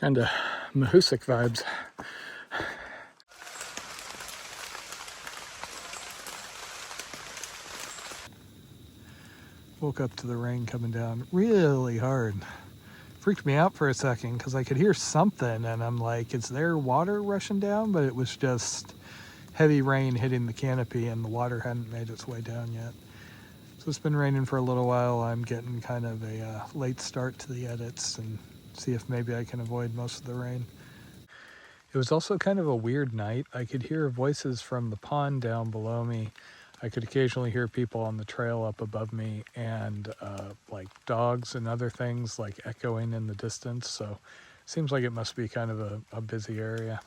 Kind of Mahusik vibes. Woke up to the rain coming down really hard. Freaked me out for a second because I could hear something and I'm like, is there water rushing down? But it was just heavy rain hitting the canopy and the water hadn't made its way down yet. So it's been raining for a little while. I'm getting kind of a late start to the edits and see if maybe I can avoid most of the rain. It was also kind of a weird night. I could hear voices from the pond down below me. I could occasionally hear people on the trail up above me and like dogs and other things like echoing in the distance. So it seems like it must be kind of a busy area.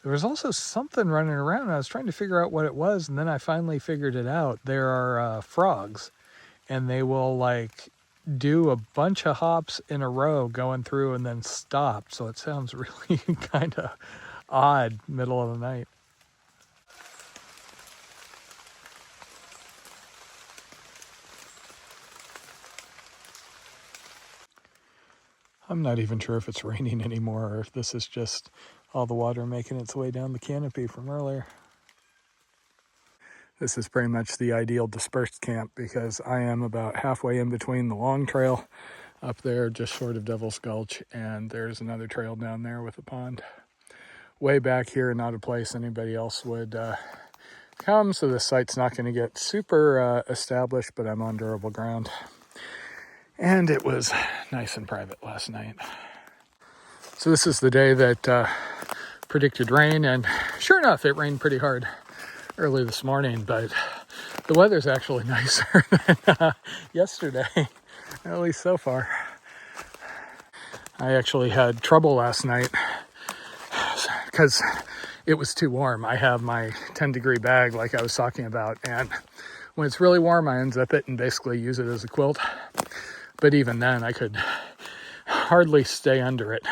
There was also something running around and I was trying to figure out what it was. And then I finally figured it out. There are frogs and they will like do a bunch of hops in a row going through and then stop. So it sounds really kind of odd middle of the night. I'm not even sure if it's raining anymore or if this is just all the water making its way down the canopy from earlier. This is pretty much the ideal dispersed camp because I am about halfway in between the long trail up there just short of Devil's Gulch and there's another trail down there with a pond. Way back here, not a place anybody else would come, so this site's not going to get super established, but I'm on durable ground. And it was nice and private last night. So this is the day that predicted rain, and sure enough, it rained pretty hard early this morning, but the weather's actually nicer than yesterday, at least so far. I actually had trouble last night because it was too warm. I have my 10-degree bag like I was talking about, and when it's really warm, I unzip it and basically use it as a quilt. But even then, I could hardly stay under it.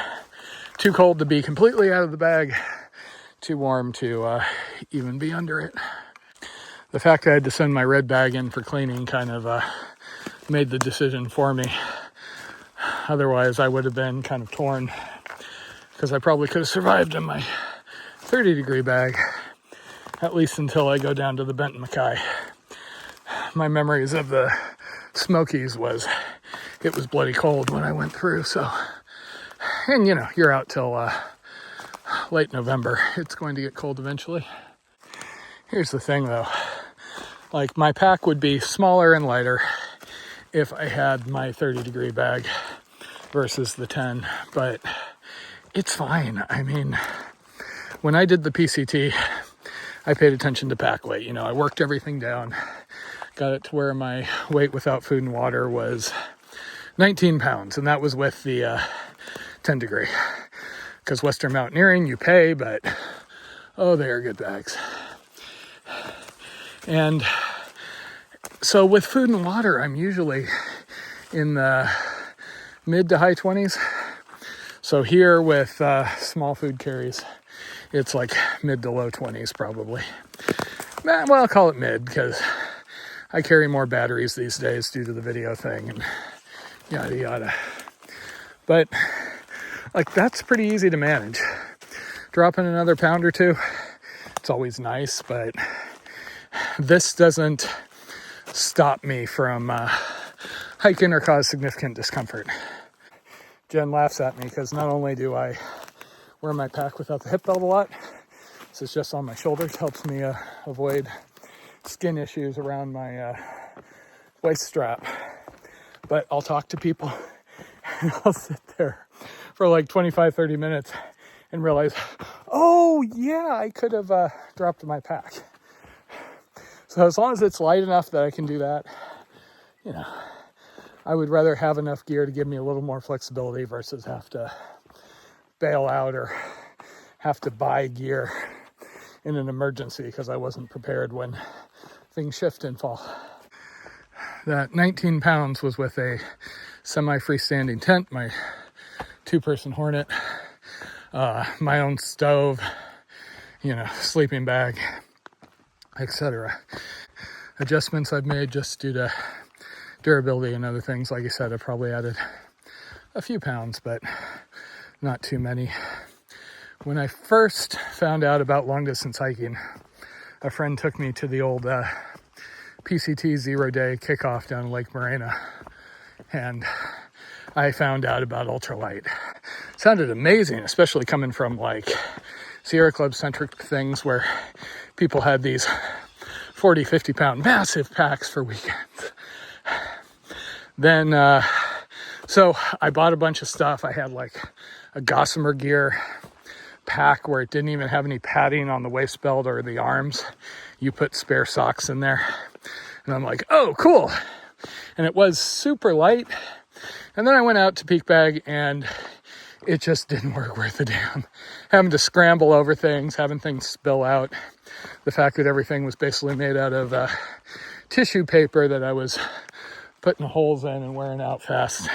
Too cold to be completely out of the bag, too warm to even be under it. The fact I had to send my red bag in for cleaning kind of made the decision for me. Otherwise, I would have been kind of torn because I probably could have survived in my 30-degree bag, at least until I go down to the Benton Mackay. My memories of the Smokies was it was bloody cold when I went through, so, and you know, you're out till late November. It's going to get cold eventually. Here's the thing though, like my pack would be smaller and lighter if I had my 30-degree bag versus the 10, but it's fine. I mean, when I did the PCT, I paid attention to pack weight. You know, I worked everything down, got it to where my weight without food and water was 19 pounds, and that was with the 10 degree. Because Western Mountaineering, you pay, but oh, they are good bags. And so with food and water, I'm usually in the mid to high 20s. So here with small food carries, it's like mid to low 20s probably. Well, I'll call it mid because I carry more batteries these days due to the video thing and yada yada. But like that's pretty easy to manage. Dropping another pound or two, it's always nice, but this doesn't stop me from hiking or cause significant discomfort. Jen laughs at me because not only do I wear my pack without the hip belt a lot, this is just on my shoulders, helps me avoid skin issues around my waist strap. But I'll talk to people and I'll sit there for like 25-30 minutes and realize, oh yeah, I could have dropped my pack. So as long as it's light enough that I can do that, you know, I would rather have enough gear to give me a little more flexibility versus have to bail out or have to buy gear in an emergency because I wasn't prepared when things shift and fall. That 19 pounds was with a semi-freestanding tent, my 2-person Hornet, my own stove, you know, sleeping bag, etc. Adjustments I've made just due to durability and other things. Like I said, I probably added a few pounds, but not too many. When I first found out about long distance hiking, a friend took me to the old PCT 0-day kickoff down in Lake Morena, and I found out about ultralight. Sounded amazing, especially coming from like Sierra Club centric things where people had these 40, 50 pound massive packs for weekends. Then, so I bought a bunch of stuff. I had like a Gossamer Gear pack where it didn't even have any padding on the waist belt or the arms. You put spare socks in there. And I'm like, oh, cool. And it was super light. And then I went out to Peak Bag and it just didn't work worth a damn. Having to scramble over things, having things spill out. The fact that everything was basically made out of tissue paper that I was putting holes in and wearing out fast.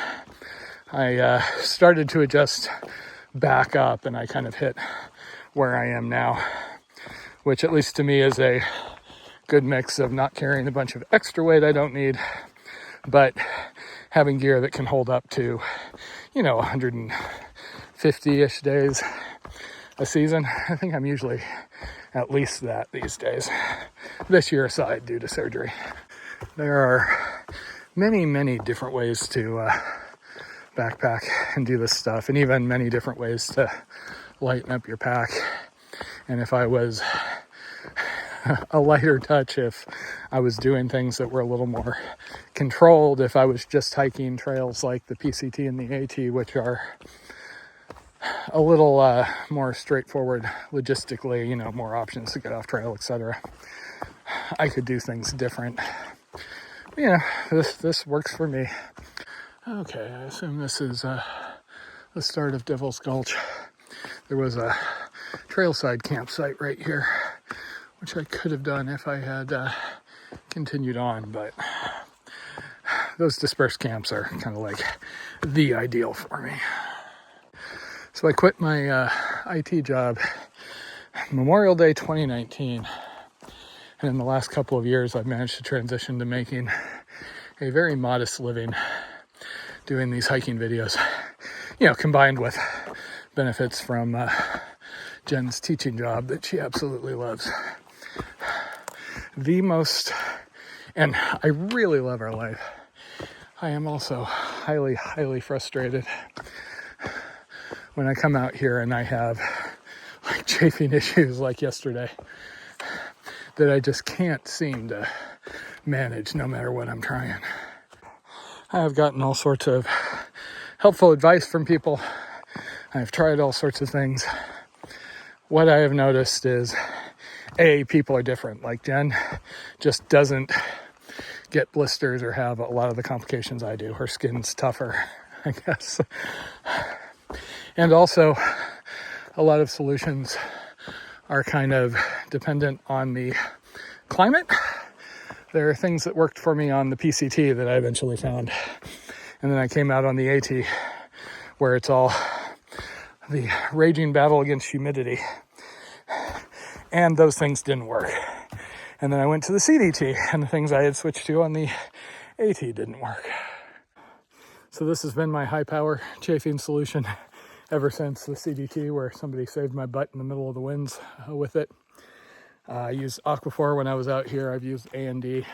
I started to adjust back up and I kind of hit where I am now, which at least to me is a good mix of not carrying a bunch of extra weight I don't need, but having gear that can hold up to, 150-ish days a season. I think I'm usually at least that these days, this year aside due to surgery. There are many, many different ways to backpack and do this stuff, and even many different ways to lighten up your pack. And if I was a lighter touch, if I was doing things that were a little more controlled, if I was just hiking trails like the PCT and the AT, which are a little more straightforward logistically, more options to get off trail, etc., I could do things different. This works for me. Okay, I assume this is the start of Devil's Gulch. There was a trailside campsite right here, which I could have done if I had continued on, but those dispersed camps are kind of like the ideal for me. So I quit my IT job Memorial Day 2019, and in the last couple of years I've managed to transition to making a very modest living doing these hiking videos, combined with benefits from Jen's teaching job that she absolutely loves. And I really love our life. I am also highly, highly frustrated when I come out here and I have like chafing issues like yesterday that I just can't seem to manage no matter what I'm trying. I have gotten all sorts of helpful advice from people. I've tried all sorts of things. What I have noticed is, people are different. Like Jen just doesn't get blisters or have a lot of the complications I do. Her skin's tougher, I guess. And also, a lot of solutions are kind of dependent on the climate. There are things that worked for me on the PCT that I eventually found. And then I came out on the AT where it's all the raging battle against humidity. And those things didn't work. And then I went to the CDT and the things I had switched to on the AT didn't work. So this has been my high power chafing solution ever since the CDT, where somebody saved my butt in the middle of the winds with it. I used Aquaphor when I was out here. I've used A&D,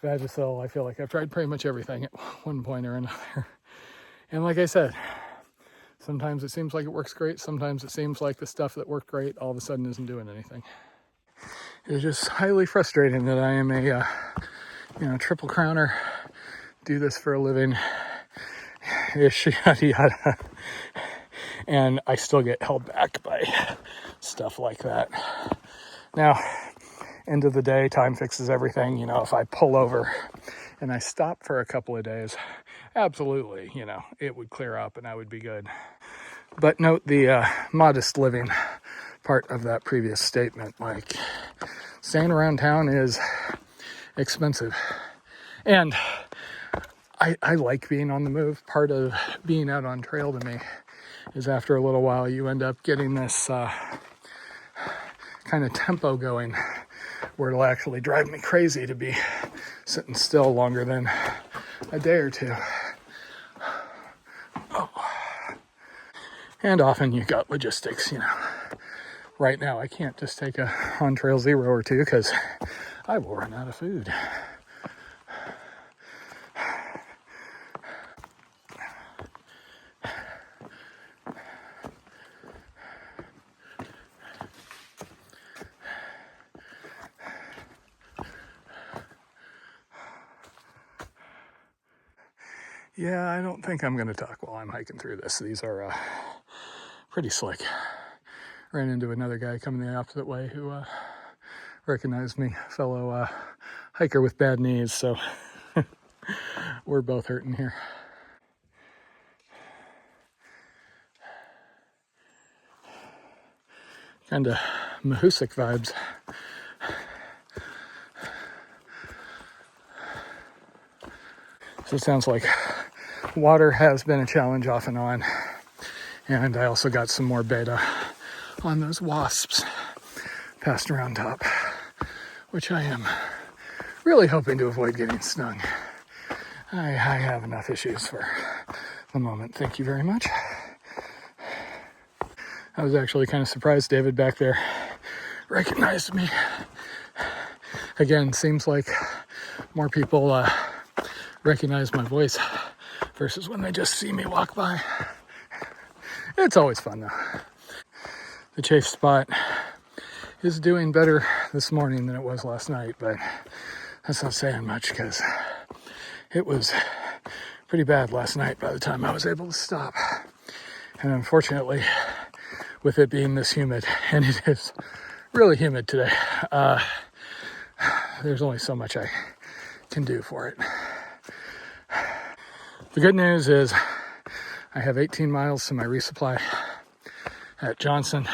Vagisil. I feel like I've tried pretty much everything at one point or another. And like I said, sometimes it seems like it works great. Sometimes it seems like the stuff that worked great all of a sudden isn't doing anything. It's just highly frustrating that I am a triple crowner, do this for a living, yada yada, and I still get held back by stuff like that. Now, end of the day, time fixes everything. If I pull over and I stop for a couple of days, absolutely, it would clear up and I would be good. But note the modest living part of that previous statement. Like, staying around town is expensive. And I like being on the move. Part of being out on trail to me is after a little while you end up getting this kind of tempo going where it'll actually drive me crazy to be sitting still longer than a day or two. Oh. And often you got logistics, you know. Right now I can't just take a on trail 0 or 2 because I will run out of food. Yeah, I don't think I'm going to talk while I'm hiking through this. These are pretty slick. Ran into another guy coming the opposite way who recognized me, fellow hiker with bad knees, so we're both hurting here. Kind of Mahusik vibes. So it sounds like water has been a challenge off and on. And I also got some more beta on those wasps passed around top, which I am really hoping to avoid getting stung. I have enough issues for the moment. Thank you very much. I was actually kind of surprised David back there recognized me. Again, seems like more people recognize my voice versus when they just see me walk by. It's always fun though. The chafe spot is doing better this morning than it was last night, but that's not saying much because it was pretty bad last night by the time I was able to stop. And unfortunately, with it being this humid, and it is really humid today, there's only so much I can do for it. The good news is I have 18 miles to my resupply at Johnson.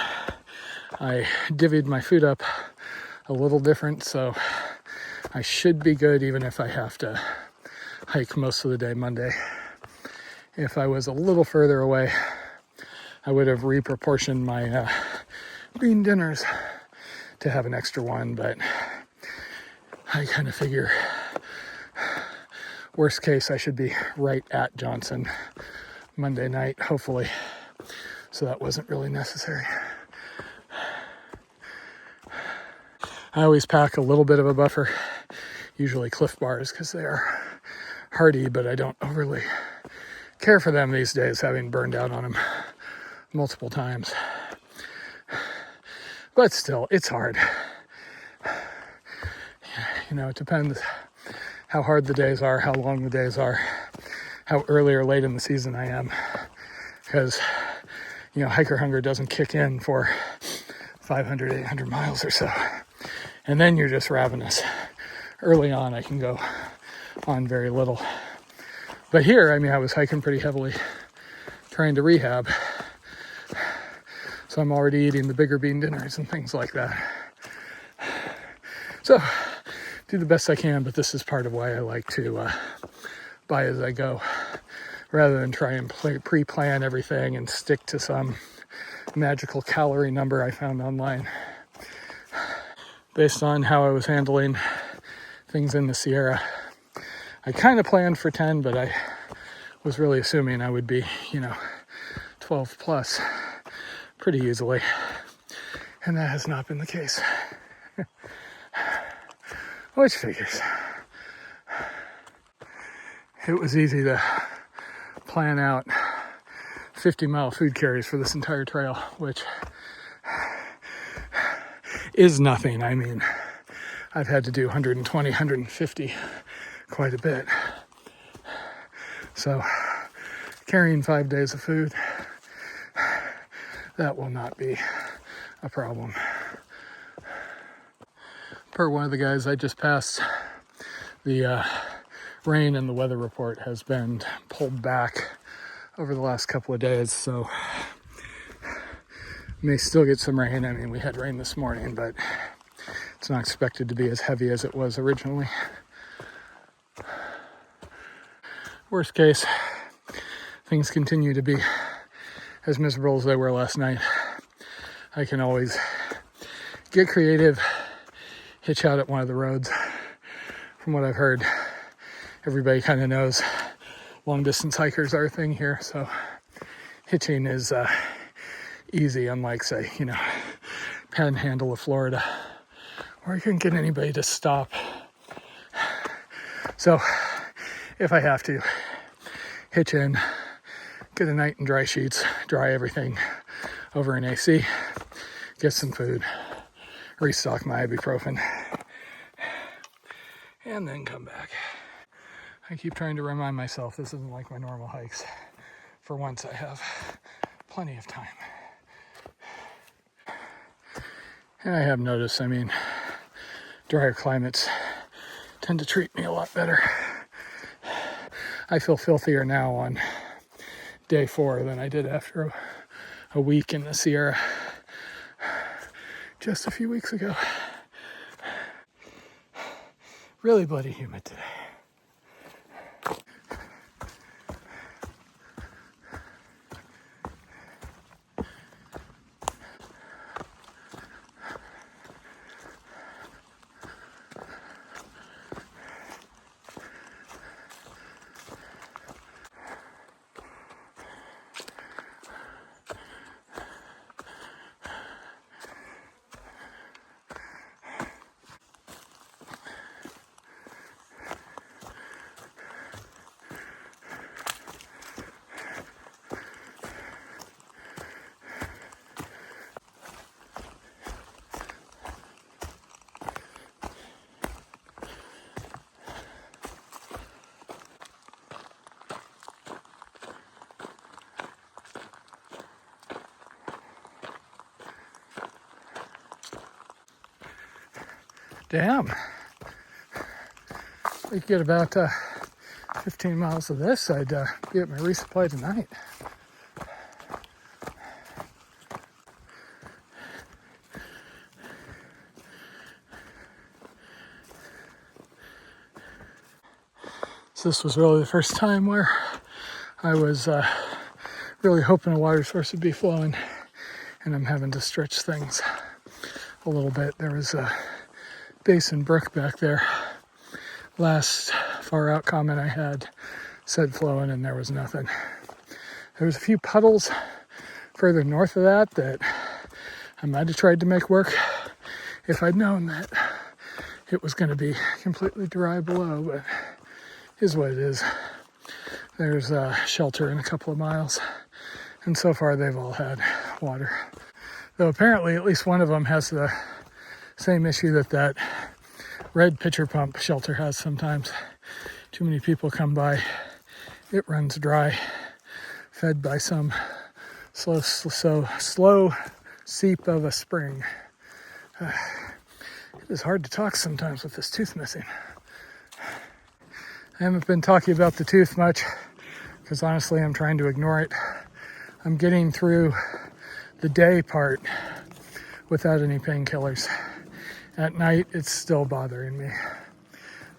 I divvied my food up a little different, so I should be good even if I have to hike most of the day Monday. If I was a little further away, I would have reproportioned my bean dinners to have an extra one, but I kind of figure worst case I should be right at Johnson Monday night, hopefully, so that wasn't really necessary. I always pack a little bit of a buffer, usually Cliff Bars, because they are hardy, but I don't overly care for them these days, having burned out on them multiple times. But still, it's hard. You know, it depends how hard the days are, how long the days are, how early or late in the season I am. Because, you know, hiker hunger doesn't kick in for 500, 800 miles or so. And then you're just ravenous. Early on, I can go on very little. But here, I mean, I was hiking pretty heavily, trying to rehab. So I'm already eating the bigger bean dinners and things like that. So, do the best I can, but this is part of why I like to buy as I go, rather than try and pre-plan everything and stick to some magical calorie number I found online. Based on how I was handling things in the Sierra, I kind of planned for 10, but I was really assuming I would be, 12 plus pretty easily. And that has not been the case. Which figures. It was easy to plan out 50-mile food carries for this entire trail, which is nothing. I mean, I've had to do 120, 150 quite a bit. So carrying 5 days of food, that will not be a problem. Per one of the guys I just passed, the rain in the weather report has been pulled back over the last couple of days, so may still get some rain. I mean, we had rain this morning, but it's not expected to be as heavy as it was originally. Worst case, things continue to be as miserable as they were last night. I can always get creative, hitch out at one of the roads. From what I've heard, everybody kind of knows long distance hikers are a thing here, so hitching is easy, unlike, say, panhandle of Florida, where you couldn't get anybody to stop. So if I have to, hitch in, get a night in dry sheets, dry everything over in AC, get some food, restock my ibuprofen, and then come back. I keep trying to remind myself this isn't like my normal hikes. For once, I have plenty of time. And I have noticed, drier climates tend to treat me a lot better. I feel filthier now on day 4 than I did after a week in the Sierra just a few weeks ago. Really bloody humid today. Damn. We could get about 15 miles of this. I'd be at my resupply tonight. So this was really the first time where I was really hoping a water source would be flowing, and I'm having to stretch things a little bit. There was a basin brook back there. Last far out comment I had said flowing, and there was nothing. There was a few puddles further north of that I might have tried to make work if I'd known that it was going to be completely dry below, but it is what it is. There's a shelter in a couple of miles, and so far they've all had water. Though apparently at least one of them has the same issue that red pitcher pump shelter has sometimes. Too many people come by, it runs dry, fed by some slow seep of a spring. It is hard to talk sometimes with this tooth missing. I haven't been talking about the tooth much because honestly I'm trying to ignore it. I'm getting through the day part without any painkillers. At night, it's still bothering me.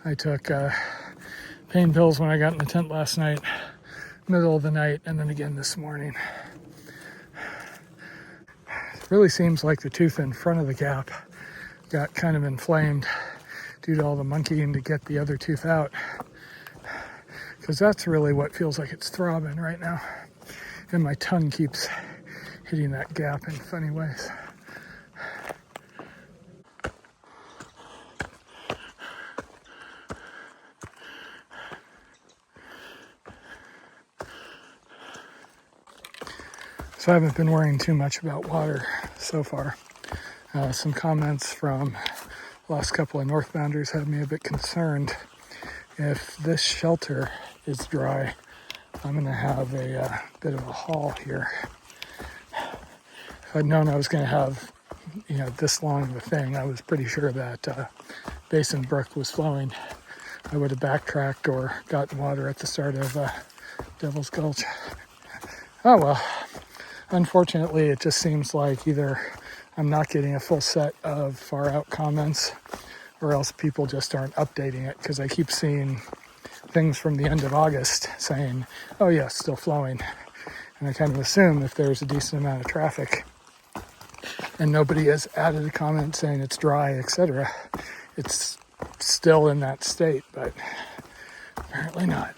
I took pain pills when I got in the tent last night, middle of the night, and then again this morning. It really seems like the tooth in front of the gap got kind of inflamed due to all the monkeying to get the other tooth out. Because that's really what feels like it's throbbing right now. And my tongue keeps hitting that gap in funny ways. So I haven't been worrying too much about water so far. Some comments from the last couple of northbounders had me a bit concerned. If this shelter is dry, I'm going to have a bit of a haul here. If I'd known I was going to have, this long of a thing, I was pretty sure that Basin Brook was flowing. I would have backtracked or gotten water at the start of Devil's Gulch. Oh well. Unfortunately, it just seems like either I'm not getting a full set of far out comments or else people just aren't updating it, because I keep seeing things from the end of August saying, oh yeah, still flowing. And I kind of assume if there's a decent amount of traffic and nobody has added a comment saying it's dry, etc., it's still in that state, but apparently not.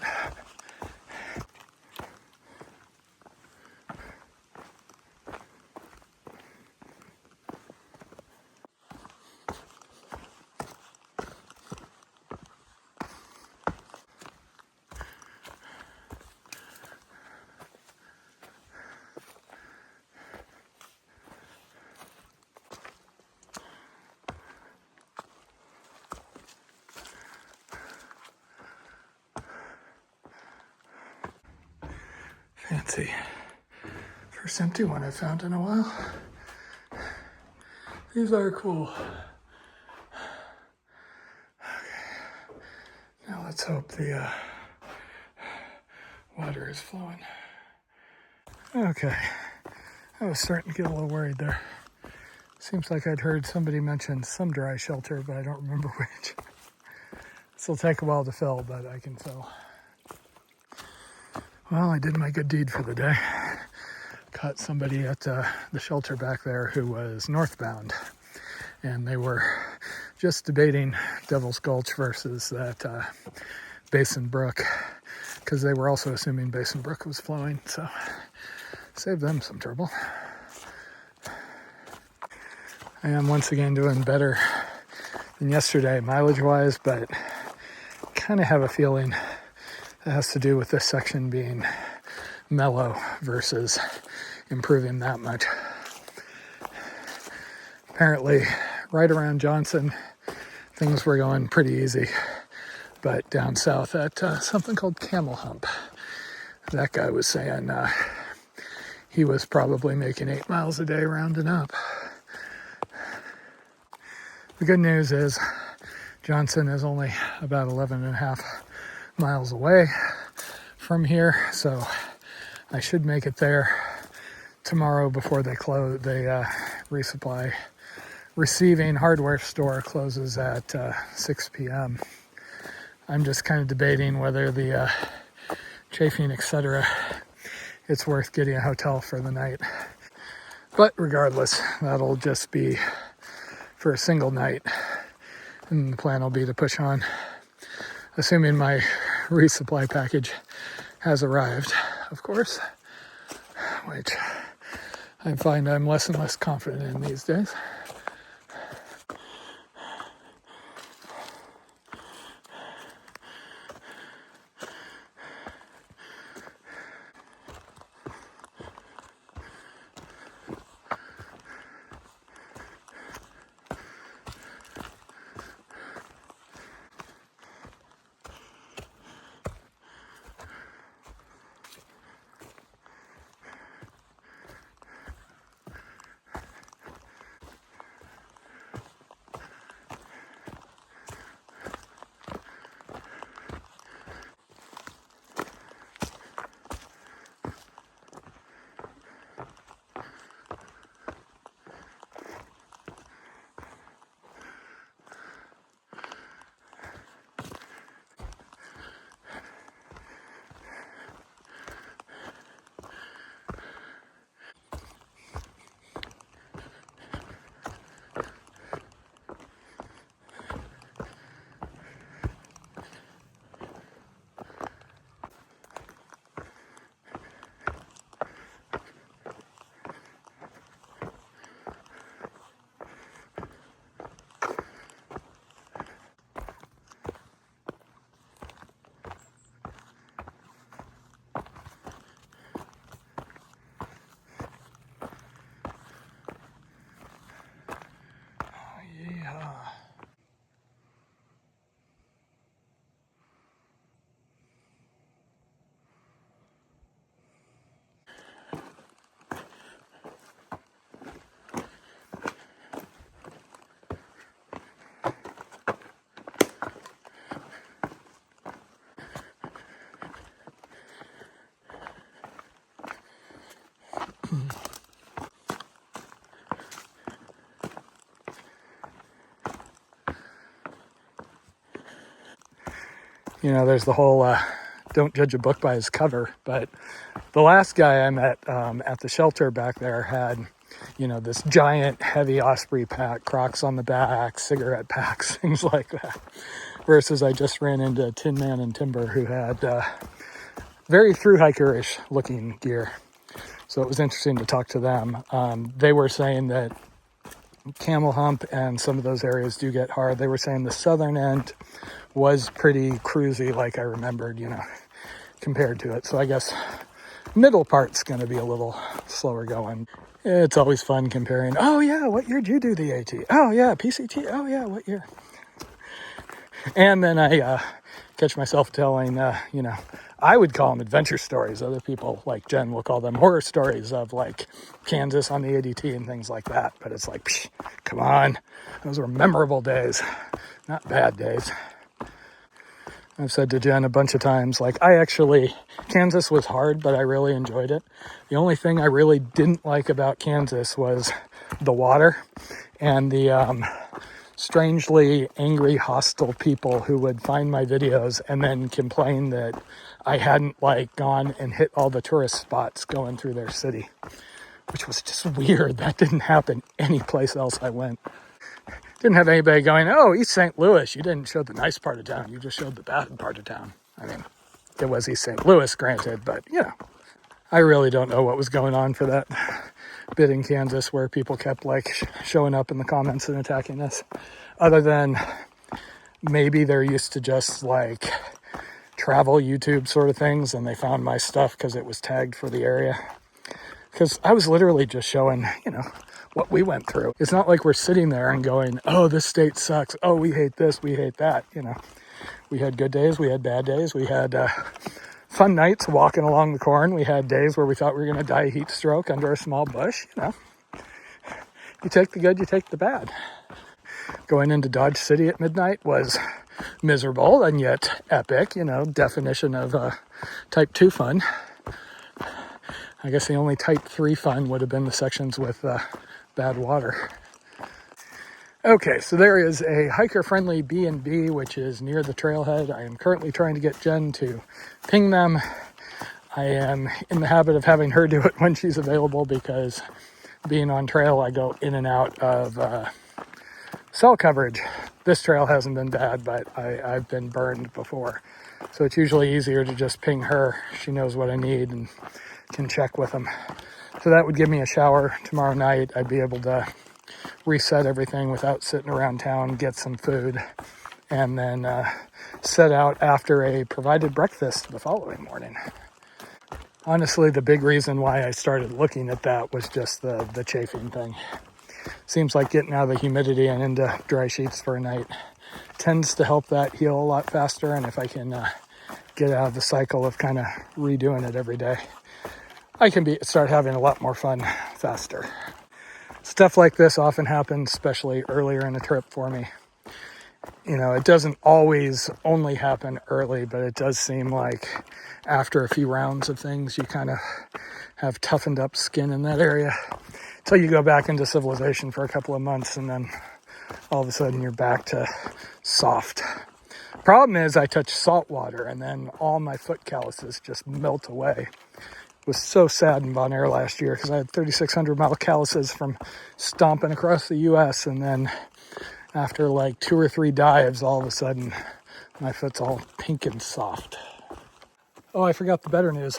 Fancy. First empty one I've found in a while. These are cool. Okay. Now let's hope the water is flowing. Okay. I was starting to get a little worried there. Seems like I'd heard somebody mention some dry shelter, but I don't remember which. This will take a while to fill, but I can fill. Well, I did my good deed for the day. Caught somebody at the shelter back there who was northbound, and they were just debating Devil's Gulch versus that Basin Brook, because they were also assuming Basin Brook was flowing, so saved them some trouble. I am once again doing better than yesterday mileage-wise, but kind of have a feeling it has to do with this section being mellow versus improving that much. Apparently, right around Johnson, things were going pretty easy, but down south at something called Camel Hump, that guy was saying he was probably making 8 miles a day rounding up. The good news is Johnson is only about 11.5 miles away from here, so I should make it there tomorrow before they close. They resupply. Receiving hardware store closes at 6 p.m. I'm just kind of debating whether the chafing, etc., it's worth getting a hotel for the night. But regardless, that'll just be for a single night, and the plan will be to push on, assuming my resupply package has arrived, of course, which I find I'm less and less confident in these days. You know, there's the whole don't judge a book by its cover, but the last guy I met at the shelter back there had, you know, this giant heavy Osprey pack, Crocs on the back, cigarette packs, things like that, versus I just ran into Tin Man and Timber who had very through hiker-ish looking gear. So it was interesting to talk to them. They were saying that Camel Hump and some of those areas do get hard. They were saying the southern end was pretty cruisy, like I remembered, you know, compared to it. So I guess middle part's going to be a little slower going. It's always fun comparing. Oh yeah, what year did you do the AT? Oh yeah, PCT. Oh yeah, what year? And then I catch myself telling, I would call them adventure stories. Other people like Jen will call them horror stories of like Kansas on the ADT and things like that. But it's like, psh, come on. Those were memorable days, not bad days. I've said to Jen a bunch of times, like, Kansas was hard, but I really enjoyed it. The only thing I really didn't like about Kansas was the water and the strangely angry, hostile people who would find my videos and then complain that I hadn't, like, gone and hit all the tourist spots going through their city, which was just weird. That didn't happen any place else I went. Didn't have anybody going, oh, East St. Louis, you didn't show the nice part of town, you just showed the bad part of town. I mean, it was East St. Louis, granted, but, I really don't know what was going on for that bit in Kansas where people kept, like, showing up in the comments and attacking us, other than maybe they're used to just, like, travel YouTube sort of things, and they found my stuff because it was tagged for the area. Because I was literally just showing, what we went through. It's not like we're sitting there and going, oh, this state sucks. Oh, we hate this, we hate that. We had good days, we had bad days. We had fun nights walking along the corn. We had days where we thought we were going to die of heat stroke under a small bush. You take the good, you take the bad. Going into Dodge City at midnight was miserable and yet epic, definition of type 2 fun. I guess the only type 3 fun would have been the sections with bad water. Okay, so there is a hiker-friendly B&B, which is near the trailhead. I am currently trying to get Jen to ping them. I am in the habit of having her do it when she's available because being on trail, I go in and out of cell coverage. This trail hasn't been bad, but I've been burned before. So it's usually easier to just ping her. She knows what I need and can check with them. So that would give me a shower tomorrow night. I'd be able to reset everything without sitting around town, get some food, and then set out after a provided breakfast the following morning. Honestly, the big reason why I started looking at that was just the chafing thing. Seems like getting out of the humidity and into dry sheets for a night tends to help that heal a lot faster, and if I can get out of the cycle of kind of redoing it every day, I can start having a lot more fun faster. Stuff like this often happens, especially earlier in a trip for me. It doesn't always only happen early, but it does seem like after a few rounds of things, you kind of have toughened up skin in that area until you go back into civilization for a couple of months, and then all of a sudden you're back to soft. Problem is I touch salt water, and then all my foot calluses just melt away. Was so sad in Bon Air last year because I had 3,600 mile calluses from stomping across the U.S. And then after like 2 or 3 dives, all of a sudden my foot's all pink and soft. Oh, I forgot the better news.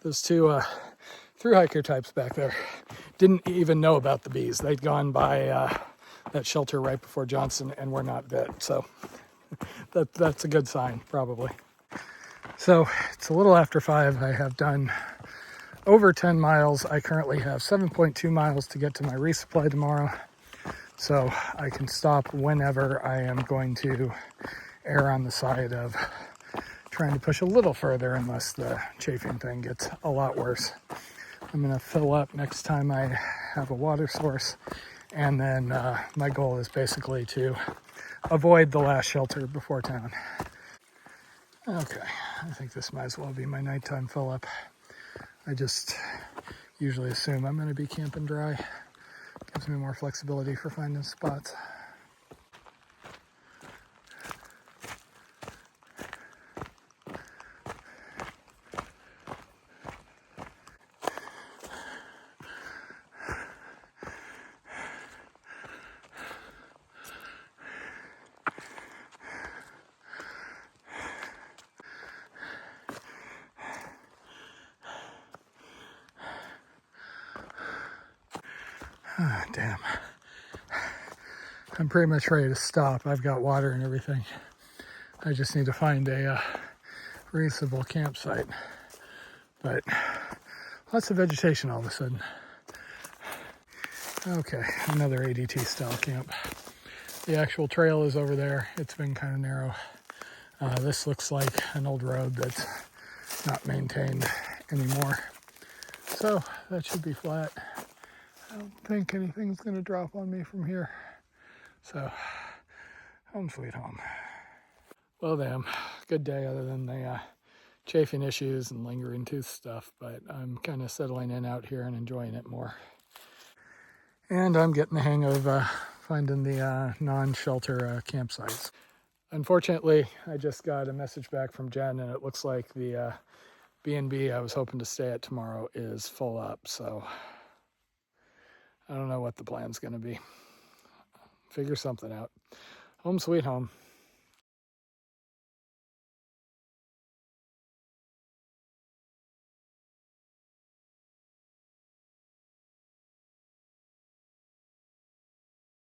Those 2 thru hiker types back there didn't even know about the bees. They'd gone by that shelter right before Johnson and were not bit. So that's a good sign, probably. So it's a little after 5. I have done over 10 miles. I currently have 7.2 miles to get to my resupply tomorrow. So I can stop whenever. I am going to err on the side of trying to push a little further unless the chafing thing gets a lot worse. I'm going to fill up next time I have a water source. And then my goal is basically to avoid the last shelter before town. Okay, I think this might as well be my nighttime fill up. I just usually assume I'm going to be camping dry. Gives me more flexibility for finding spots. Ah, damn. I'm pretty much ready to stop. I've got water and everything. I just need to find a reasonable campsite. But lots of vegetation all of a sudden. Okay, another ADT style camp. The actual trail is over there. It's been kind of narrow. This looks like an old road that's not maintained anymore. So that should be flat. I don't think anything's going to drop on me from here. So, home sweet home. Well, damn, good day other than the chafing issues and lingering tooth stuff, but I'm kind of settling in out here and enjoying it more. And I'm getting the hang of finding the non-shelter campsites. Unfortunately, I just got a message back from Jen, and it looks like the B&B I was hoping to stay at tomorrow is full up, so I don't know what the plan's going to be. Figure something out. Home sweet home.